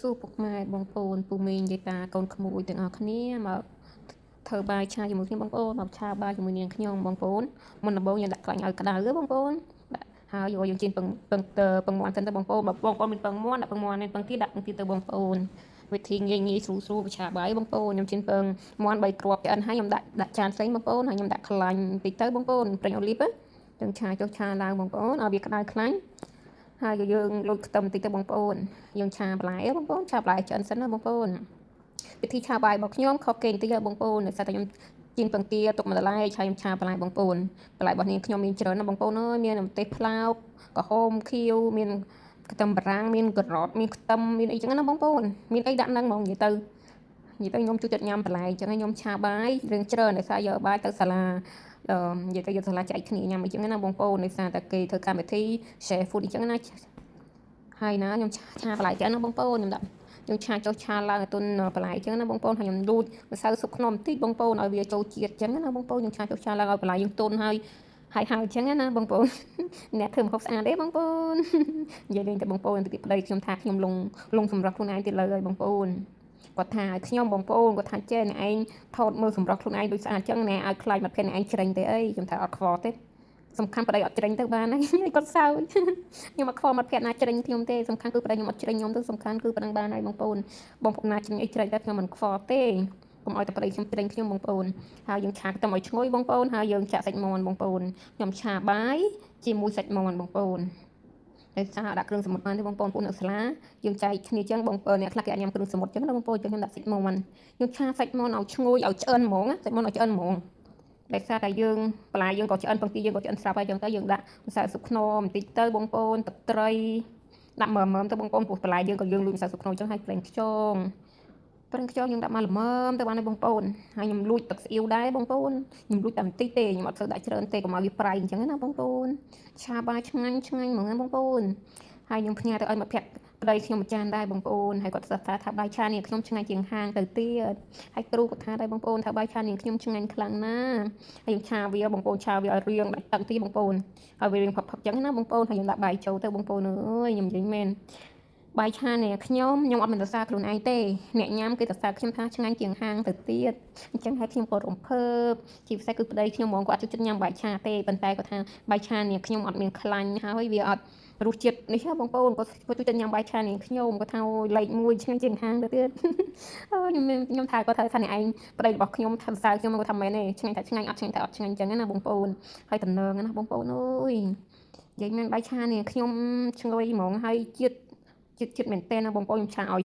សួរពុកម៉ែបងប្អូនពូមីងយាយតាកូនក្មួយទាំងអស់គ្នាមកធ្វើបាយឆាជាមួយគ្នាបងប្អូនមកឆាបាយជាមួយនាងខ្ញុំបងប្អូនមុនដំបូងយើងដាក់ខ្លាញ់ឲ្យក្តៅបងប្អូនដាក់ហើយយកយើងជិះពងមាន់សិនទៅបងប្អូនបងប្អូនមានពងមាន់ដាក់ពងមាន់មានពងទាដាក់ពងទាទៅបងប្អូនវិធីងាយស្រួលឆាបាយបងប្អូនខ្ញុំជិះពងមាន់3គ្រាប់ឆ្អិនហើយខ្ញុំដាក់ចានផ្សេងបងប្អូនហើយខ្ញុំដាក់ខ្លាញ់តិចទៅបងប្អូនប្រេងអូលីបយើងឆាចុះឆាឡើងបងប្អូនឲ្យវាក្តៅខ្លាញ់ហើយយើងលូតខ្ទឹមតិចទៅបងប្អូនយើងឆាបន្លែបងប្អូនឆាបន្លែឆ្អិនសិនណាបងប្អូនវិធីឆាបាយរបស់ខ្ញុំខុសគេបន្តិចបងប្អូនដោយសារតែខ្ញុំជីងពងទាទុកមួយឡែកហើយខ្ញុំឆាបន្លែបងប្អូនបន្លែរបស់នាងខ្ញុំមានច្រើនណាបងប្អូនអើយមានម្ទេសផ្លោកក្រហមខៀវមានខ្ទឹមបារាំងមានការ៉ុតមានខ្ទឹមមានអីចឹងណាបងប្អូនមានអីដាក់ហ្នឹងហ្មងនិយាយទៅខ្ញុំជួយចិត្តញ៉ាំបន្លែអញ្ចឹងខ្ញុំឆាបាយរឿងច្រើនដោយសារយកបាយទៅសាលានិយាយទៅយកសាលាចែកគ្នាញ៉ាំអីចឹងណាបងប្អូនដោយសារតែគេធ្វើកម្មវិធី share food អញ្ចឹងណាហើយណាខ្ញុំឆាបន្លែចឹងណាបងប្អូនខ្ញុំដាក់យើងឆាចុះឆាឡើងឲ្យទុនបន្លែចឹងណាបងប្អូនហើយខ្ញុំលូតម្សៅស៊ុបខ្នុរបន្តិចបងប្អូនឲ្យវាចូលជាតិចឹងណាបងប្អូនខ្ញុំឆាចុះឆាឡើងឲ្យបន្លែយើងទុនហើយចឹងណាបងប្អូនអ្នកធ្វើម្ហូបស្អាតទេបងប្អូននិយាយលេងតែបងប្អូនទៅប្តីខ្ញុំថាខ្ញុំលងសម្រាប់ខ្លួនឯងទៀតលើហើយបងប្អូនគាត់ថាឲ្យខ្ញុំបងប្អូនគាត់ថាចេះអ្នកឯងថតមើលសម្រាប់ខ្លួនឯងដូចស្អាតចឹងណែឲ្យខ្លាចមកភេទអ្នកឯងច្រេញទេអីខ្ញុំថាអត់ខ្វល់ទេសំខាន់ប្តីអត់ច្រេញទៅបានហើយគាត់សើចខ្ញុំអត់ខ្វល់មកភេទណាច្រេញខ្ញុំទេសំខាន់គឺប្តីខ្ញុំអត់ច្រេញខ្ញុំទៅសំខាន់គឺប៉ុណ្្នឹងបានហើយបងប្អូនណាច្រេញអីច្រេញតែខ្ញុំមិនខ្វល់ទេកុំឲ្យតែប្តីខ្ញុំច្រេញខ្ញុំបងប្អូនហើយយើងឆាខ្ទឹមឲ្យឈ្ងុយបងប្អូនហើយយើងចាក់សាច់មាន់បងប្អូនខ្ញុំឆាបាយជាមួយសាច់មាន់បងប្អូនតែសារដាក់គ្រឿងសមុទ្របានទេបងប្អូននៅសាលាយើងចែកគ្នាចឹងបងប្អូនអ្នកខ្លះគេអាចញ៉ាំគ្រឿងសមុទ្រចឹងណាបងប្អូនចឹងខ្ញុំដាក់សាច់មាន់យើងឆាសាច់មាន់ឲ្យឈ្ងុយឲ្យឆ្អិនហ្មងសាច់មាន់ឲ្យឆ្អិនហ្មងដោយសារតែយើងបន្លែយើងក៏ឆ្អិនពងទាយើងក៏ឆ្អិនស្រាប់ហើយចឹងទៅយើងដាក់ម្សៅស៊ុបខ្នុរបន្តិចទៅបងប្អូនទឹកត្រីដាក់មើមទៅបងប្អូនព្រោះបន្លែយើងក៏យើងលូចម្សៅស៊ុបខ្នុរចឹងហើយប្រេងខ្យងយើងដាក់មកល្មមទៅបានហើយបងប្អូនហើយខ្ញុំលួចទឹកស្អ៊ីវដែរបងប្អូនខ្ញុំលួចតែបន្តិចទេខ្ញុំអត់ធ្វើដាក់ច្រើនទេកុំឲ្យវាប្រៃអញ្ចឹងណាបងប្អូនឆាបាយឆ្ងាញ់ហ្មងណាបងប្អូនហើយខ្ញុំផ្ញើទៅឲ្យមិត្តភក្តិប្តីខ្ញុំមួយចានដែរបងប្អូនហើយគាត់សរសើរថាបាយឆានេះខ្ញុំឆ្ងាញ់ជាងហាងទៅទៀតហើយគ្រូគាត់ថាដែរបងប្អូនថាបាយឆានេះខ្ញុំឆ្ងាញ់ខ្លាំងណាស់ហើយខ្ញុំឆាវាបងប្អូនឆាវាឲ្យរៀងដាច់ទឹកទីបងប្អូនឲ្យវារៀងផឹកចឹងណាបងប្អូនហើយខ្ញុំដាក់បាយចូលទៅបងប្អូនអើយខ្ញុំនិយាយមែនបាយឆានេះខ្ញុំអត់មានសរសើរខ្លួនឯងទេអ្នកញ៉ាំគេសរសើរខ្ញុំថាឆ្ងាញ់ជាងហាងទៅទៀតអញ្ចឹងហើយខ្ញុំក៏រំភើបជាពិសេសគឺប្តីខ្ញុំហ្មងគាត់ចិត្តញ៉ាំបាយឆាទេប៉ុន្តែគាត់ថាបាយឆានេះខ្ញុំអត់មានខ្លាញ់ហើយវាអត់រសជាតិនេះបងប្អូនគាត់ជួយញ៉ាំបាយឆានេះខ្ញុំគាត់ថាលេខ1ឆ្ងាញ់ជាងហាងទៅទៀតខ្ញុំថាគាត់ថាអ្នកឯងប្តីរបស់ខ្ញុំថាសរសើរខ្ញុំគាត់ថាមែនទេឆ្ងាញ់តែឆ្ងាញ់អត់ឆ្ងាញ់តែអត់ឆ្ងាញ់អញ្ចឹងណាបងប្អូនហើយតំណឹងណាបងប្អូនអើយនិយាយមែនបាយឆានេះខ្ញុំឈ្ងុយហ្មងហើយជាតិមែនតើណាបងប្អូនខ្ញុំឆាឲ្យ